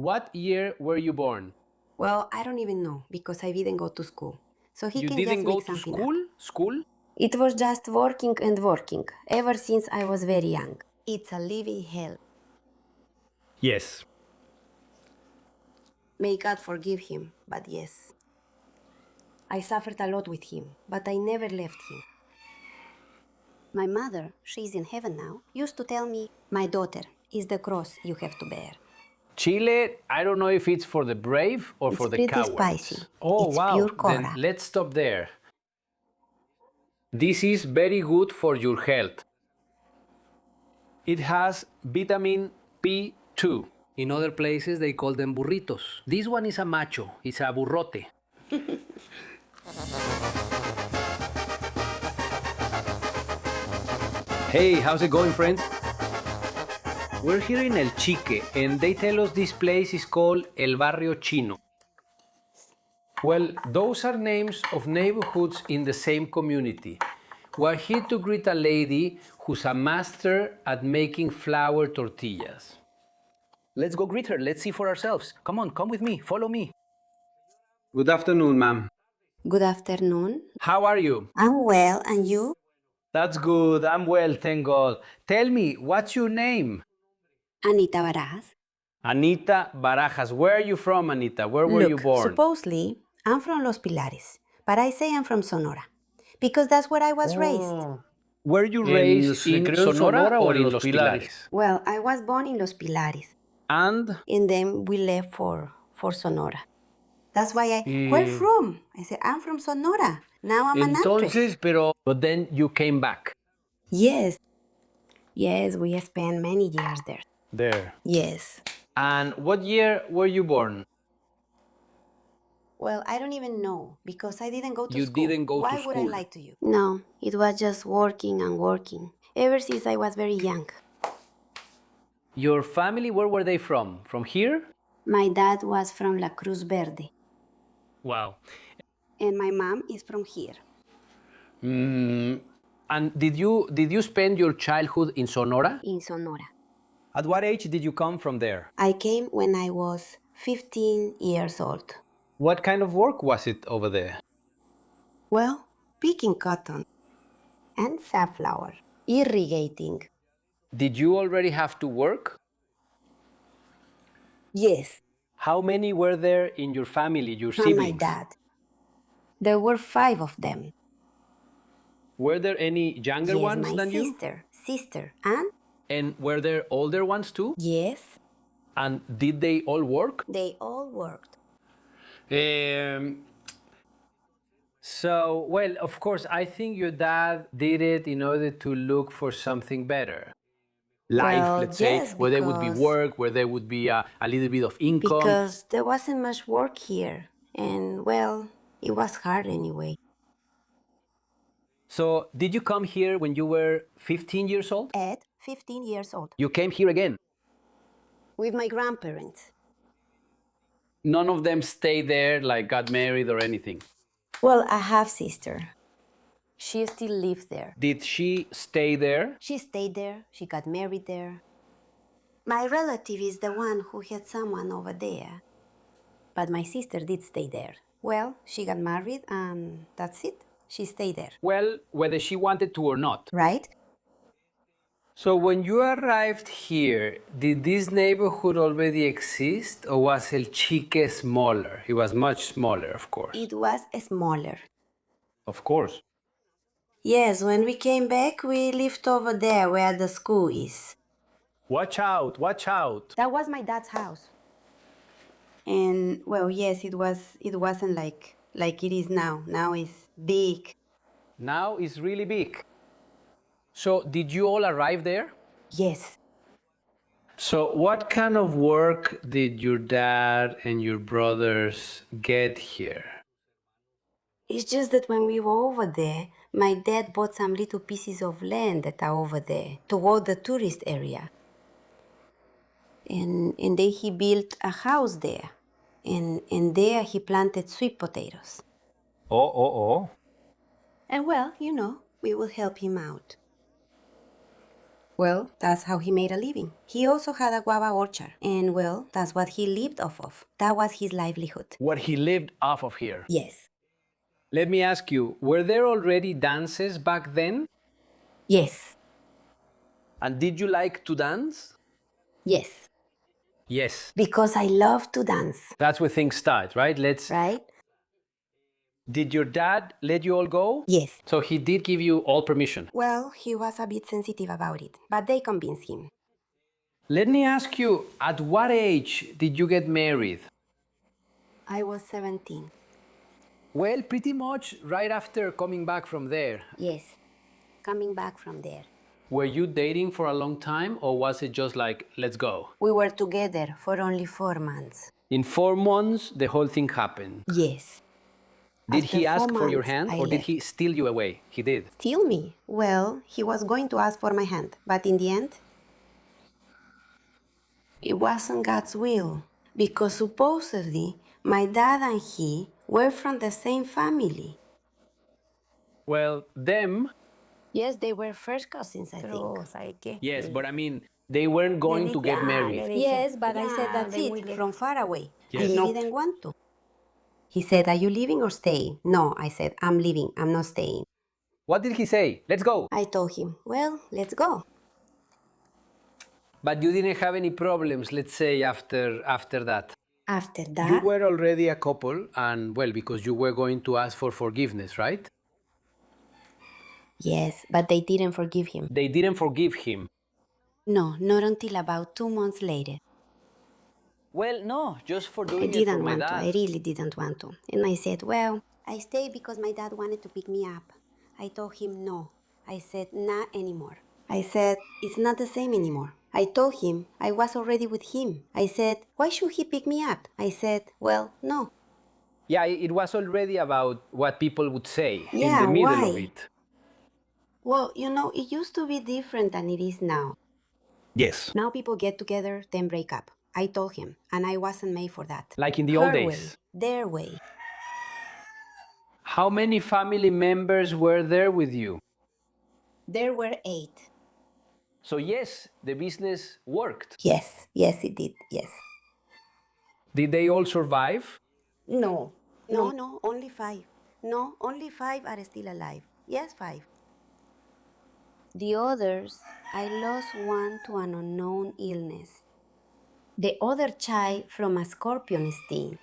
What year were you born? Well, I don't even know because I didn't go to school. So he You can didn't just go make to something school? up. School? It was just working and working ever since I was very young. It's a living hell. Yes. May God forgive him, but yes. I suffered a lot with him, but I never left him. My mother, she's in heaven now, used to tell me, my daughter, is the cross you have to bear. Chile, I don't know if it's for the brave or for It's the pretty cowards. spicy. Oh, It's wow. pure Then Cora. let's stop there. This is very good for your health. It has vitamin B2. In other places, they call them burritos. This one is a macho. It's a burrote. Hey, how's it going, friends? We're here in El Chique, and they tell us this place is called El Barrio Chino. Well, those are names of neighborhoods in the same community. We're here to greet a lady who's a master at making flour tortillas. Let's go greet her. Let's see for ourselves. Come on, come with me. Follow me. Good afternoon, ma'am. Good afternoon. How are you? I'm well, and you? That's good. I'm well, thank God. Tell me, what's your name? Anita Barajas. Anita Barajas. Where are you from, Anita? Where were you Look, born? supposedly, I'm from Los Pilares, but I say I'm from Sonora because that's where I was raised. Were you raised in Sonora or in Los Pilares? Well, I was born in Los Pilares, And and then we left for Sonora. That's why where from? I said, I'm from Sonora. Now I'm an actress. but then you came back Yes. Yes, we spent many years there. there. Yes. And what year were you born? Well, I don't even know because I didn't go to You school. didn't go to Why would I school. lie to you? No, it was just working and working ever since I was very young. Your family, where were they from? From here? My dad was from La Cruz Verde, Wow. and my mom is from here. And did you spend your childhood in Sonora? In Sonora. At what age did you come from there? I came when I was 15 years old. What kind of work was it over there? Well, picking cotton and safflower, irrigating. Did you already have to work? Yes, How many were there in your family, your from siblings? my dad. There were 5 of them. Were there any younger Yes, ones my than you? sister, and And were there older ones too? yes, And did they all work? they all worked. So, well, of course, I think your dad did it in order to look for something better. Life, Well, let's say, yes, where there would be because- work, where there would be a little bit of income. Because there wasn't much work here, and well, it was hard anyway. So, did you come here when you were 15 years old? At 15 years old, You came here again. with my grandparents. None of them stayed there, like got married or anything. Well, a half-sister. She still lives there. Did she stay there? She stayed there, she got married there. My relative is the one who had someone over there. But my sister did stay there. Well, she got married and that's it. She stayed there. Well, whether she wanted to or not. Right? So when you arrived here, did this neighborhood already exist or was El Chique smaller? It was much smaller, of course. It was smaller. Of course. Yes, when we came back, we lived over there where the school is. Watch out, watch out. That was my dad's house. And well, yes, it wasn't like it is now. Now it's big. Now it's really big. So did you all arrive there? Yes. So what kind of work did your dad and your brothers get here? It's just that when we were over there, my dad bought some little pieces of land that are over there toward the tourist area. And then he built a house there. And there he planted sweet potatoes. Oh. And well, we will help him out. Well, that's how he made a living. He also had a guava orchard, and well, that's what he lived off of. That was his livelihood. What he lived off of here. Yes. Let me ask you, were there already dances back then? Yes. And did you like to dance? Yes. Yes. Because I love to dance. That's where things start, right? Right? Did your dad let you all go? Yes. So he did give you all permission. Well, he was a bit sensitive about it, but they convinced him. Let me ask you, at what age did you get married? I was 17. Well, pretty much right after coming back from there. Yes. Coming back from there. Were you dating for a long time, or was it just like, let's go? We were together for only 4 months. In 4 months, the whole thing happened. Yes. Did After he ask 4 for your months, hand, I or did left. he steal you away? He did. Steal me? Well, he was going to ask for my hand, but in the end, it wasn't God's will, because supposedly my dad and he were from the same family. Well, them, Yes, they were first cousins, I think. yes, but I mean, they weren't going to get married. Yes, but I said that's it, from far away. Yes. And he didn't want to. He said, are you leaving or staying? No, I said, I'm leaving, I'm not staying. What did he say? Let's go. I told him, well, let's go. But you didn't have any problems, let's say, after that. After You that, were already a couple, and well, because you were going to ask for forgiveness, right? yes, but they didn't forgive him. They didn't forgive him. No, not until about 2 months later. Well, no, just for I doing it for didn't my want to. dad. I really didn't want to. And I said, well, I stayed because my dad wanted to pick me up. I told him no. I said, not anymore. I said, it's not the same anymore. I told him I was already with him. I said, why should he pick me up? I said, well, no. Yeah, it was already about what people would say in Yeah, the middle of why? it. Well, it used to be different than it is now. Yes. Now people get together, then break up. I told him, and I wasn't made for that. Like in the old Her days. way, their way. How many family members were there with you? There were 8. So yes, the business worked. Yes, yes, it did, yes. Did they all survive? No, only 5. No, only 5 are still alive. Yes, 5. The others, I lost one to an unknown illness. The other child from a scorpion sting.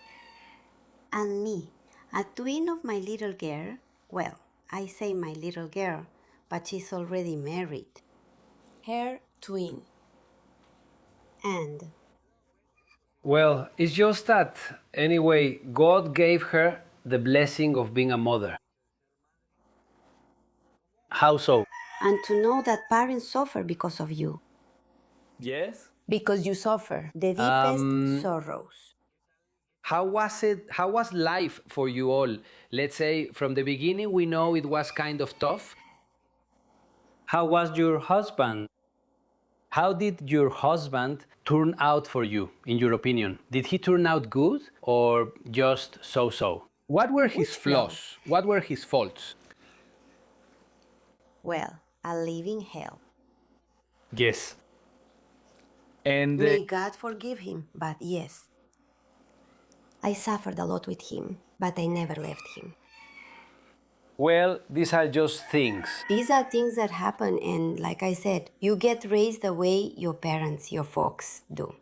And me, a twin of my little girl. Well, I say my little girl, but she's already married. Her twin. And Well, it's just that, anyway, God gave her the blessing of being a mother. How so? and to know that parents suffer because of you. Yes. Because you suffer the deepest sorrows. How was it? How was life for you all? Let's say from the beginning, we know it was kind of tough. How was your husband? How did your husband turn out for you, in your opinion? Did he turn out good or just so-so? What were his flaws? What were his faults? Well, a living hell. Yes. And May God forgive him, but yes. I suffered a lot with him, but I never left him. well, these are just things. These are things that happen, and like I said, you get raised the way your parents, your folks do.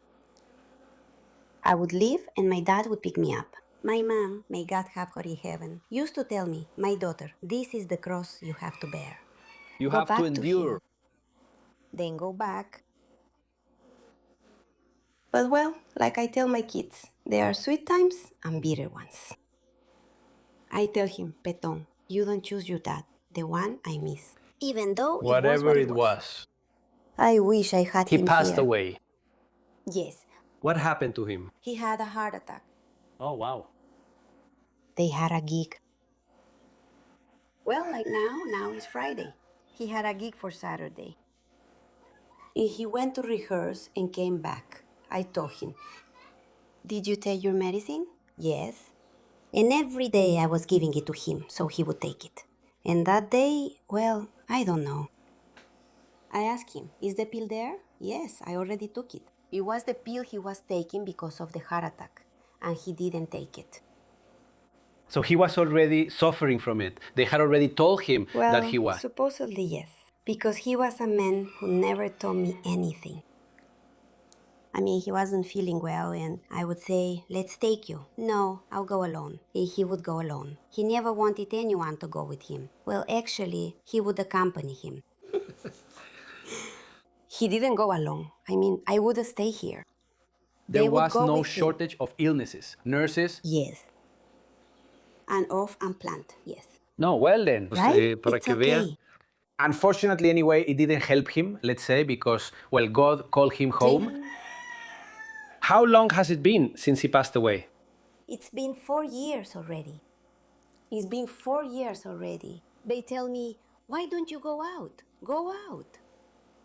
I would leave and my dad would pick me up. My mom, may God have her in heaven, used to tell me, my daughter, this is the cross you have to bear. You Go have back to to endure. him. Then go back. But well, like I tell my kids, there are sweet times and bitter ones. I tell him, Petón, you don't choose your dad, the one I miss. Even though Whatever what it was. I wish I had He him passed here. away. Yes, What happened to him? he had a heart attack. Oh, wow. They had a gig. Well, like now is Friday. He had a gig for Saturday. And he went to rehearse and came back. I told him, did you take your medicine? Yes. And every day I was giving it to him so he would take it. And that day, well, I don't know. I asked him, is the pill there? Yes, I already took it. It was the pill he was taking because of the heart attack, and he didn't take it. So he was already suffering from it. They had already told him that he was. Supposedly yes, because he was a man who never told me anything. I mean, he wasn't feeling well, and I would say, let's take you. No, I'll go alone. And he would go alone. He never wanted anyone to go with him. Well, actually, he would accompany him. He didn't go alone. I mean, I would stay here. There would was go no with him. shortage of illnesses. Nurses? Yes. And off and plant, yes. No, well then. Right? Para It's que vea. okay. Unfortunately, anyway, it didn't help him, let's say, because, well, God called him home. How long has it been since he passed away? It's been 4 years already. It's been 4 years already. They tell me, why don't you go out? Go out.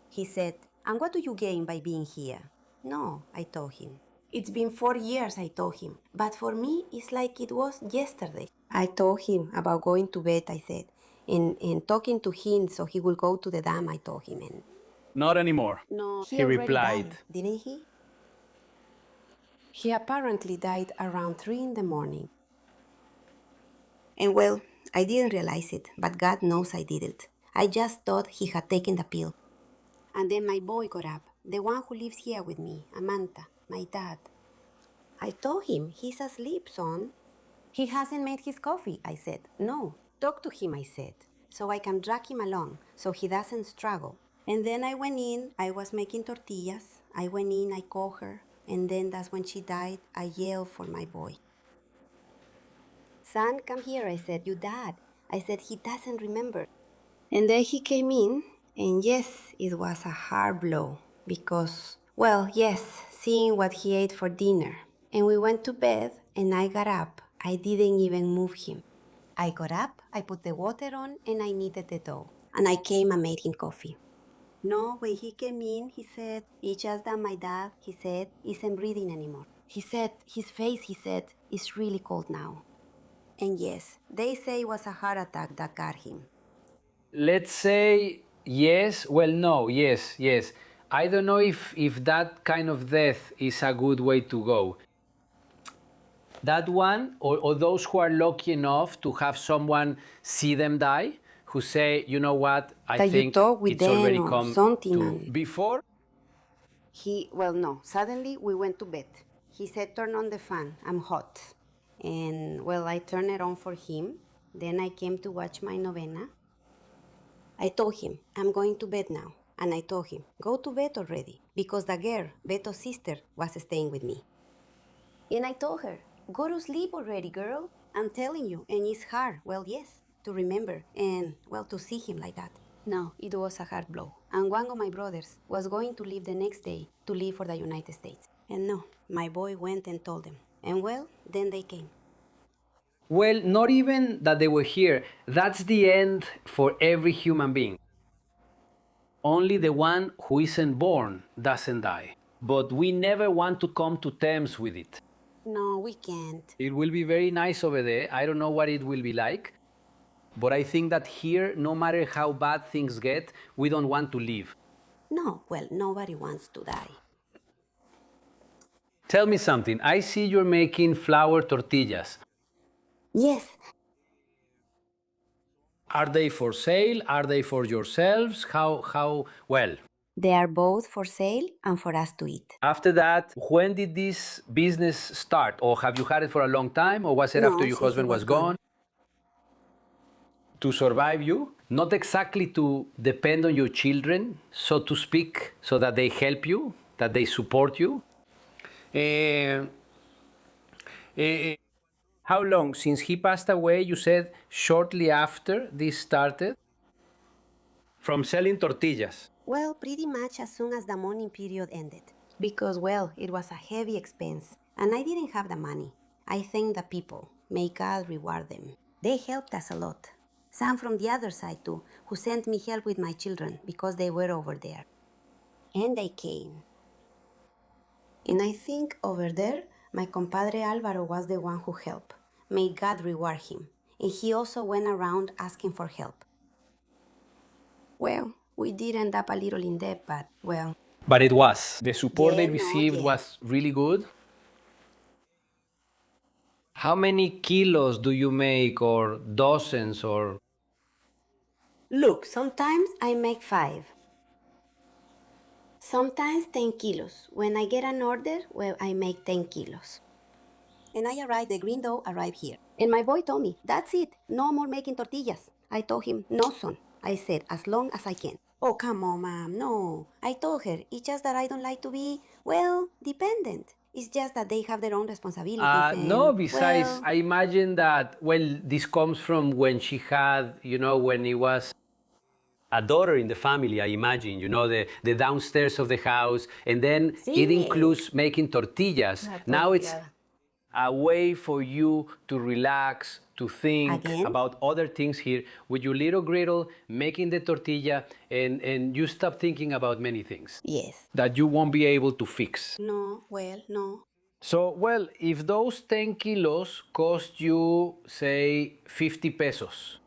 He said, and what do you gain by being here? No, I told him. It's been 4 years, I told him. But for me, it's like it was yesterday. I told him about going to bed, I said, and talking to him so he will go to the dam, I told him. And Not anymore. no, He already replied. died, didn't he? He apparently died around 3 in the morning. And well, I didn't realize it, but God knows I didn't. I just thought he had taken the pill. And then my boy got up, the one who lives here with me, Anita, my dad. I told him, he's asleep, son. He hasn't made his coffee, I said. No, talk to him, I said, so I can drag him along, so he doesn't struggle. And then I went in, I was making tortillas. I went in, I called her, and then that's when she died. I yelled for my boy. Son, come here, I said, you dad. I said, he doesn't remember. And then he came in, and yes, it was a hard blow because, well, yes, seeing what he ate for dinner. And we went to bed, and I got up. I didn't even move him. I got up, I put the water on, and I kneaded the dough. And I came and made him coffee. No, when he came in, he said, it's just that my dad, he said, isn't breathing anymore. He said, his face, he said, is really cold now. And yes, they say it was a heart attack that got him. Let's say yes. Well, no, yes, yes. I don't know if that kind of death is a good way to go. That one, or those who are lucky enough to have someone see them die, who say, you know what, I That think you talk with it's already them or come something to... and- Before? Well, no. Suddenly, we went to bed. He said, turn on the fan. I'm hot. And, well, I turned it on for him. Then I came to watch my novena. I told him, I'm going to bed now. And I told him, go to bed already. Because the girl, Beto's sister, was staying with me. And I told her, go to sleep already, girl. I'm telling you. And it's hard. Well, yes, to remember. And, well, to see him like that. No, it was a hard blow. And one of my brothers was going to leave the next day to leave for the United States. And no, my boy went and told them. And well, then they came. Well, not even that they were here. That's the end for every human being. Only the one who isn't born doesn't die. But we never want to come to terms with it. No, we can't. It will be very nice over there. I don't know what it will be like. But I think that here, no matter how bad things get, we don't want to leave. No, well, nobody wants to die. Tell me something. I see you're making flour tortillas. Yes. Are they for sale? Are they for yourselves? Well, They are both for sale and for us to eat. after that, when did this business start? Or have you had it for a long time? Or was it No, after your since he husband was was gone. gone? To survive you? Not exactly to depend on your children, so to speak, so that they help you, that they support you. How long? Since he passed away, you said shortly after this started? From selling tortillas. Well, pretty much as soon as the mourning period ended. Because, well, it was a heavy expense, and I didn't have the money. I thank the people. May God reward them. They helped us a lot. Some from the other side, too, who sent me help with my children because they were over there. And they came. And I think over there, my compadre Álvaro was the one who helped. May God reward him. And he also went around asking for help. Well, We did end up a little in debt, but, well... But it was. The support they Yeah, no, received yeah. was really good. How many kilos do you make, or dozens, or... Look, sometimes I make 5. Sometimes 10 kilos. When I get an order, well, I make 10 kilos. And I arrive, the green dough arrived here. And my boy told me, that's it, no more making tortillas. I told him, no, son. I said, as long as I can. Oh, come on, Mom, no. I told her, it's just that I don't like to be, well, dependent. It's just that they have their own responsibilities and, No, besides, well... I imagine that, well, this comes from when she had, when it was a daughter in the family, I imagine, the downstairs of the house, and then it includes making tortillas. Now it's a way for you to relax, to think Again? about other things here with your little griddle, making the tortilla, and you stop thinking about many things Yes. that you won't be able to fix. No, well, no. So, well, if those 10 kilos cost you, say, 50 pesos,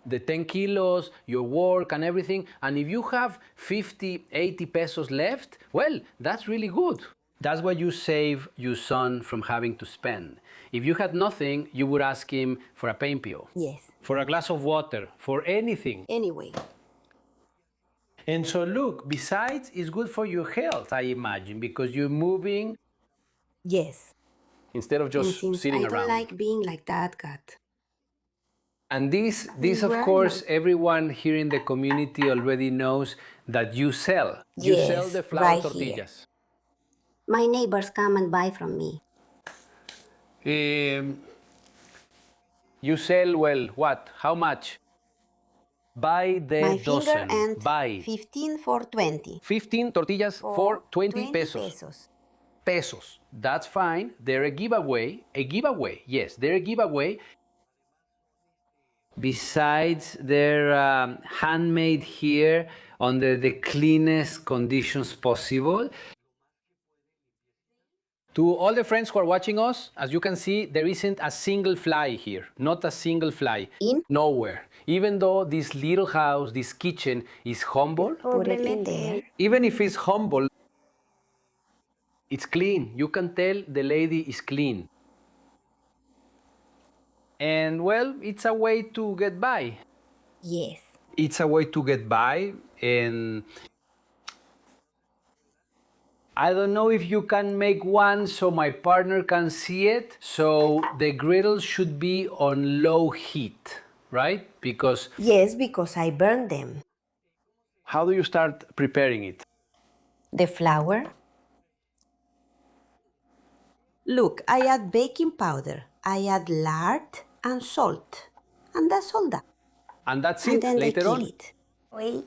the 10 kilos, your work and everything, and if you have 50, 80 pesos left, well, that's really good. That's what you save your son from having to spend. If you had nothing, you would ask him for a pempio. Yes. For a glass of water, for anything. Anyway. And so look, besides, it's good for your health, I imagine, because you're moving. Yes. Instead of just sitting I around. don't like being like that, Kat. And this of course, everyone here in the community already knows that you sell. You sell the flour right tortillas. here. My neighbors come and buy from me. You sell, well, what? How much? By the My dozen. finger and Buy 15 for 20. 15 tortillas for 20 pesos. Pesos. That's fine. They're a giveaway. A giveaway. Yes, they're a giveaway. Besides, they're handmade here under the cleanest conditions possible. To all the friends who are watching us, as you can see, there isn't a single fly here. Not a single fly. Nowhere. Even though this little house, this kitchen is humble. Put it in there. Even if it's humble, it's clean. You can tell the lady is clean. And well, it's a way to get by. Yes. It's a way to get by, and I don't know if you can make one so my partner can see it. So the griddle should be on low heat, right? Because... Yes, because I burned them. How do you start preparing it? The flour. Look, I add baking powder. I add lard and salt. And that's all that. And that's And it then later they kill on? it. Wait.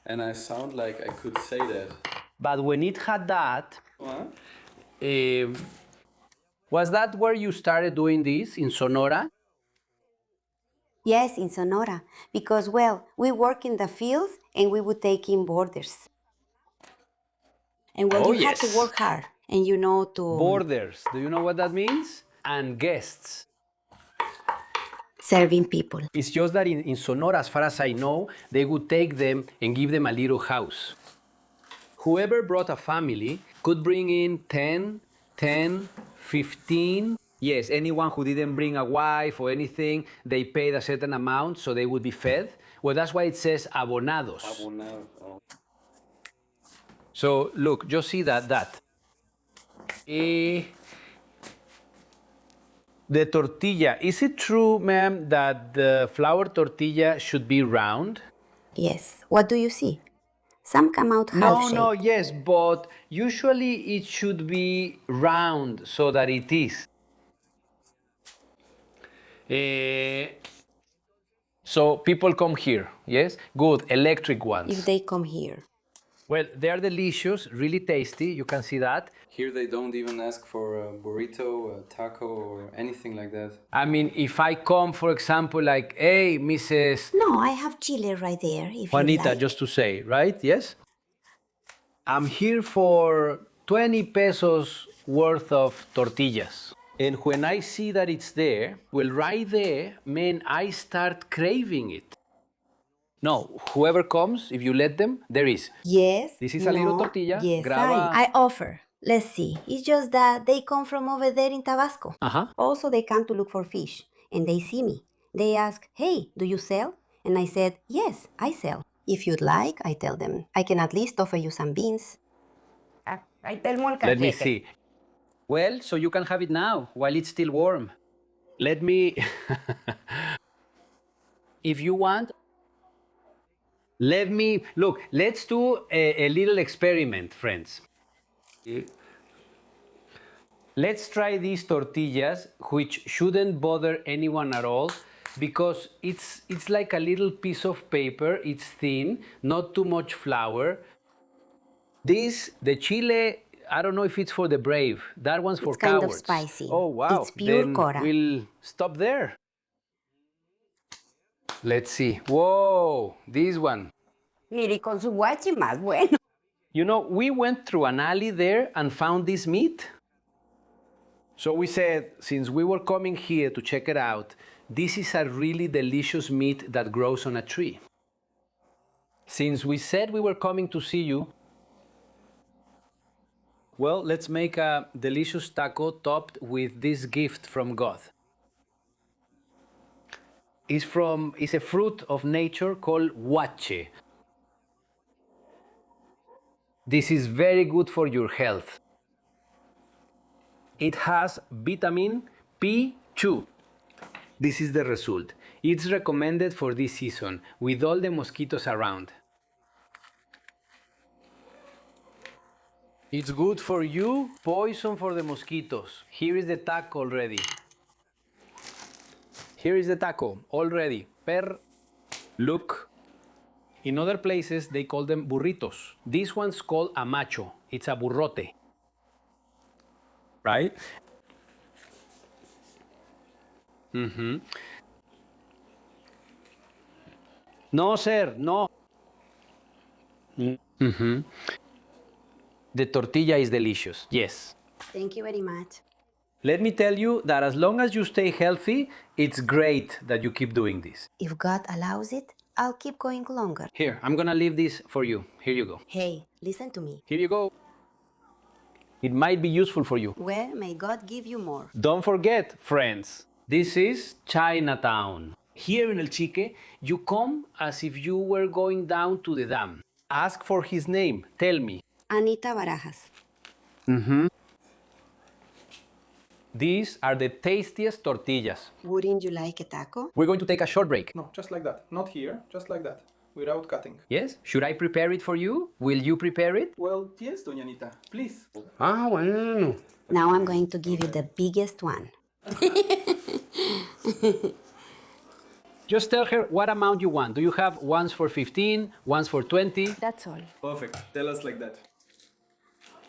And I sound like I could say that. But when it had that, What? was that where you started doing this, in Sonora? Yes, in Sonora. Because, well, we work in the fields and we would take in boarders. And well, Oh, you have yes. to work hard. And you know to... Borders. Do you know what that means? And guests. Serving people. It's just that in Sonora, as far as I know, they would take them and give them a little house. Whoever brought a family could bring in 10, 15. Yes, anyone who didn't bring a wife or anything, they paid a certain amount, so they would be fed. Well, that's why it says abonados. Abonado. Oh. So look, just see that. The tortilla, is it true, ma'am, that the flour tortilla should be round? Yes. What do you see? Some come out half-shaped. No, yes, but usually it should be round so that it is. So people come here, yes? Good, electric ones. If they come here. Well, they're delicious, really tasty, you can see that. Here they don't even ask for a burrito, a taco, or anything like that. I mean, if I come, for example, like, hey, Mrs. No, I have chili right there, if Anita, you like. just to say, right? Yes? I'm here for 20 pesos worth of tortillas. And when I see that it's there, well, right there, man, I start craving it. No, whoever comes, if you let them, there is. Yes. This is a little tortilla. Yes, Graba. I offer. Let's see. It's just that they come from over there in Tabasco. Uh-huh. Also, they come to look for fish, and they see me. They ask, "Hey, do you sell?" And I said, "Yes, I sell. If you'd like," I tell them, "I can at least offer you some beans." Let me see. Well, so you can have it now while it's still warm. Let me. If you want, let me. Look, let's do a little experiment, friends. Let's try these tortillas, which shouldn't bother anyone at all because it's like a little piece of paper. It's thin, not too much flour. The chile, I don't know if it's for the brave. That one's for It's kind of cowards. spicy. Oh, wow. It's pure Then cora. we'll stop there. Let's see. Whoa, this one. Mire, con su guachi más bueno. You know, we went through an alley there and found this meat. So we said, since we were coming here to check it out, this is a really delicious meat that grows on a tree. Since we said we were coming to see you, well, let's make a delicious taco topped with this gift from God. It's a fruit of nature called huache. This is very good for your health. It has vitamin P2. This is the result. It's recommended for this season with all the mosquitoes around. It's good for you, poison for the mosquitoes. Here is the taco already. Here is the taco already. Look. In other places, they call them burritos. This one's called a macho. It's a burrote. Right? Mm-hmm. No, sir, no. Mm-hmm. The tortilla is delicious, yes. Thank you very much. Let me tell you that as long as you stay healthy, it's great that you keep doing this. If God allows it, I'll keep going longer. Here, I'm gonna leave this for you. Here you go. Hey, listen to me. Here you go. It might be useful for you. Well, may God give you more. Don't forget, friends, this is Chinatown. Here in El Chique, you come as if you were going down to the dam. Ask for his name. Tell me. Anita Barajas. Mm-hmm. These are the tastiest tortillas. Wouldn't you like a taco? We're going to take a short break. No, just like that. Not here, just like that. Without cutting. Yes? Should I prepare it for you? Will you prepare it? Well, yes, Doña Anita. Please. Ah, bueno. Now I'm going to give you the biggest one. Just tell her what amount you want. Do you have ones for 15, ones for 20? That's all. Perfect. Tell us like that.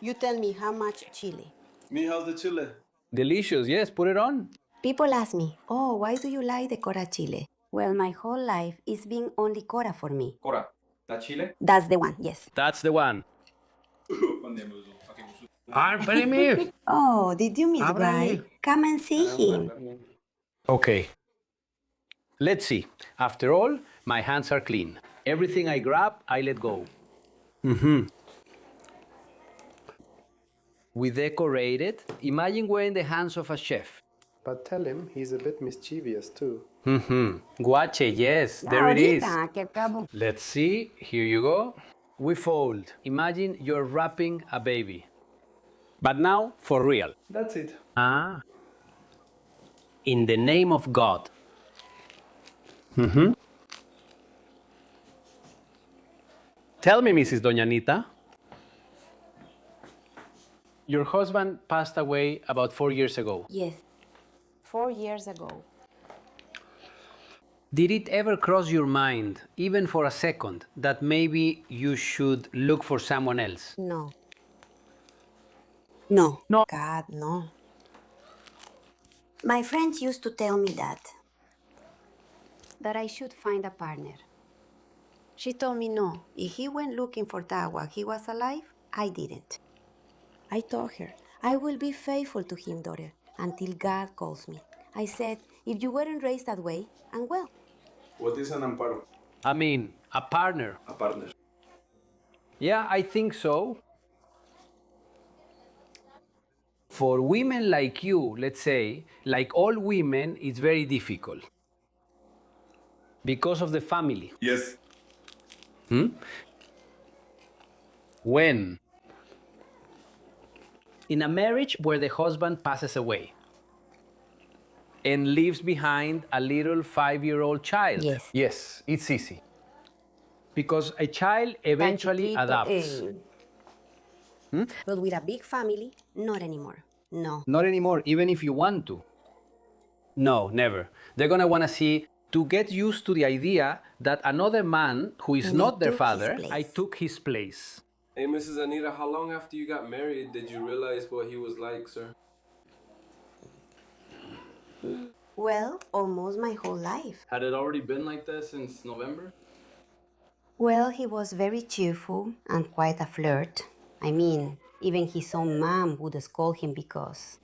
You tell me how much chili. Me, how's the chile? Delicious, yes, put it on. People ask me, "Oh, why do you like the cora chile?" Well, my whole life is been only cora for me. Cora, that chile? That's the one, yes. That's the one. me. Oh, did you miss Guy? Come and see him. Okay. Let's see. After all, my hands are clean. Everything I grab, I let go. Mm-hmm. We decorated. Imagine we're in the hands of a chef. But tell him he's a bit mischievous too. Mm-hmm. Guache, yes, there it is. Ahorita, que acabo. Let's see. Here you go. We fold. Imagine you're wrapping a baby. But now, for real. That's it. Ah. In the name of God. Mm-hmm. Tell me, Mrs. Doña Anita. Your husband passed away about 4 years ago. Yes, 4 years ago. Did it ever cross your mind, even for a second, that maybe you should look for someone else? No. No. No. God, no. My friends used to tell me that I should find a partner. She told me no. If he went looking for that while he was alive, I didn't. I told her, I will be faithful to him, daughter. until God calls me. I said, if you weren't raised that way, I'm well. What is an amparo? I mean, a partner. A partner. Yeah, I think so. For women like you, let's say, like all women, it's very difficult because of the family. Yes. When? In a marriage where the husband passes away and leaves behind a little 5-year-old child. Yes. Yes, it's easy. Because a child eventually Tan chiquito, adapts. But with a big family, not anymore. No. Not anymore, even if you want to. No, never. They're gonna wanna see to get used to the idea that another man who is And I not their took his father, place. I took his place. Hey, Mrs. Anita, how long after you got married did you realize what he was like, sir? Well, almost my whole life. Had it already been like that since November? Well, he was very cheerful and quite a flirt. I mean, even his own mom would scold him because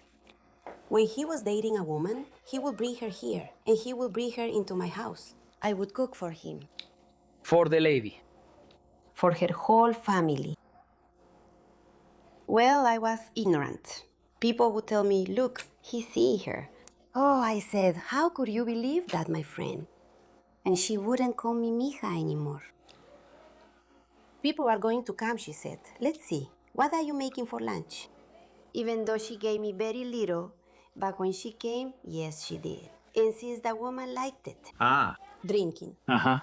when he was dating a woman, he would bring her here and he would bring her into my house. I would cook for him, For the lady. for her whole family. Well, I was ignorant. People would tell me, look, he's seeing her. Oh, I said, how could you believe that, my friend? And she wouldn't call me mija anymore. People are going to come, she said. Let's see, what are you making for lunch? Even though she gave me very little, but when she came, yes, she did. And since the woman liked it, Ah. drinking. Uh-huh.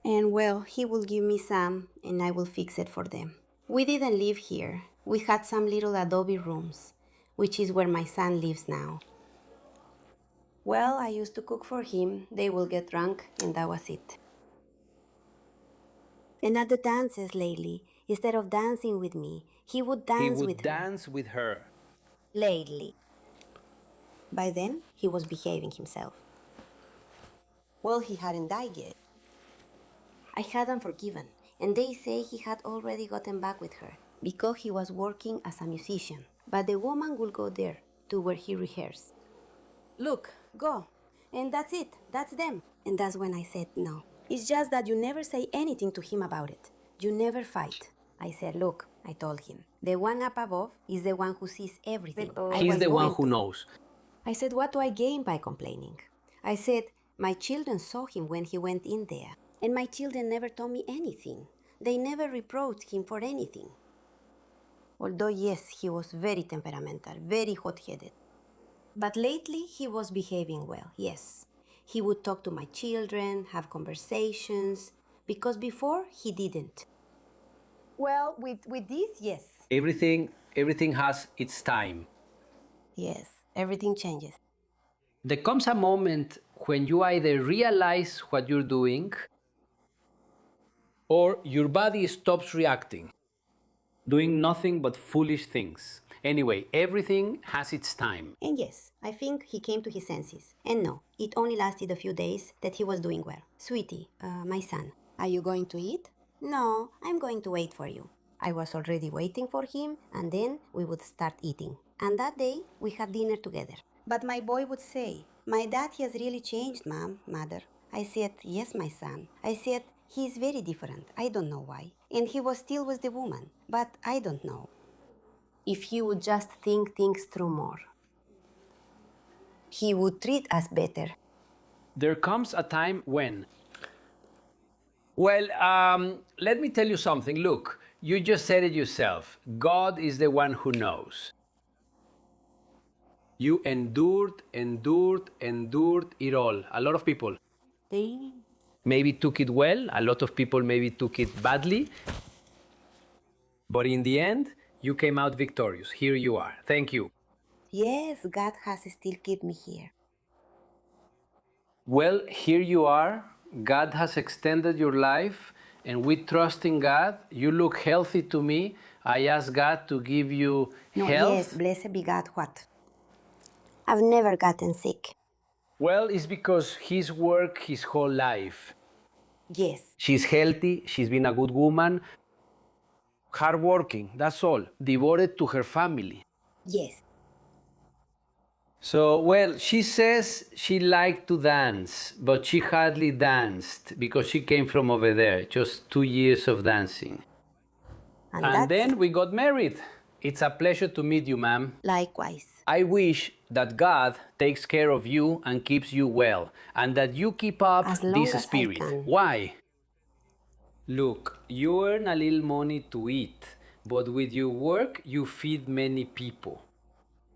And well, he will give me some, and I will fix it for them. We didn't live here. We had some little adobe rooms, which is where my son lives now. Well, I used to cook for him. They will get drunk, and that was it. And at the dances lately, instead of dancing with me, he would dance He would with her. dance with her. Lately. By then, he was behaving himself. Well, he hadn't died yet. I hadn't forgiven, and they say he had already gotten back with her because he was working as a musician. But the woman will go there to where he rehearsed. Look, go. And that's it. That's them. And that's when I said no. It's just that you never say anything to him about it. You never fight. I said, look, I told him, the one up above is the one who sees everything. I He's was the one going who to- knows. I said, what do I gain by complaining? I said, my children saw him when he went in there, and my children never told me anything. They never reproached him for anything. Although, yes, he was very temperamental, very hot-headed. But lately, he was behaving well, yes. He would talk to my children, have conversations, because before, he didn't. Well, with this, yes. Everything has its time. Yes, everything changes. There comes a moment when you either realize what you're doing or your body stops reacting, doing nothing but foolish things. Anyway, everything has its time. And yes, I think he came to his senses. And no, it only lasted a few days that he was doing well. Sweetie, my son, are you going to eat? No, I'm going to wait for you. I was already waiting for him, and then we would start eating. And that day, we had dinner together. But my boy would say, my dad has really changed, mother. I said, yes, my son. I said, he's very different. I don't know why. And he was still with the woman, but I don't know. If he would just think things through more, he would treat us better. There comes a time when. Well, let me tell you something. Look, you just said it yourself. God is the one who knows. You endured it all. A lot of people maybe took it well. A lot of people maybe took it badly. But in the end, you came out victorious. Here you are. Thank you. Yes, God has still kept me here. Well, here you are. God has extended your life, and we trust in God. You look healthy to me. I ask God to give you health. Yes, blessed be God, what? I've never gotten sick. Well, it's because He's worked His whole life. Yes. She's healthy. She's been a good woman. Hardworking, that's all. Devoted to her family. Yes. So, well, she says she liked to dance, but she hardly danced because she came from over there, just 2 years of dancing. And And that's then it. we got married. It's a pleasure to meet you, ma'am. Likewise. I wish that God takes care of you and keeps you well, and that you keep up As long this as I spirit. can. Why? Look, you earn a little money to eat, but with your work, you feed many people.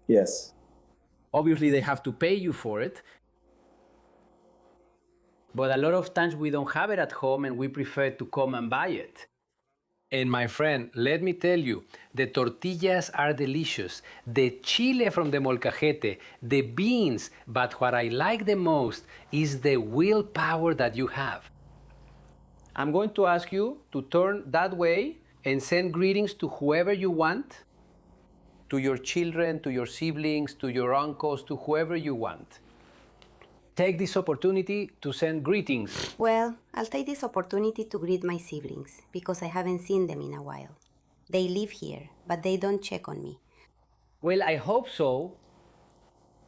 Yes. Obviously, they have to pay you for it. But a lot of times we don't have it at home and we prefer to come and buy it. And my friend, let me tell you, the tortillas are delicious. The chile from the molcajete, the beans, but what I like the most is the willpower that you have. I'm going to ask you to turn that way and send greetings to whoever you want, to your children, to your siblings, to your uncles, to whoever you want. Take this opportunity to send greetings. Well, I'll take this opportunity to greet my siblings because I haven't seen them in a while. They live here, but they don't check on me. Well, I hope so.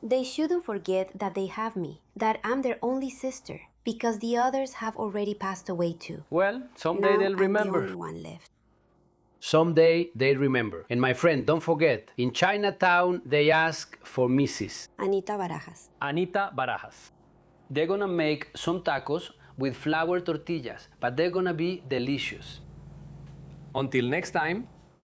They shouldn't forget that they have me, that I'm their only sister, because the others have already passed away too. Well, someday Now they'll I'm the remember. only one left. Someday they'll remember. And my friend, don't forget, in Chinatown, they ask for Mrs. Anita Barajas. Anita Barajas. They're gonna make some tacos with flour tortillas, but they're gonna be delicious. Until next time,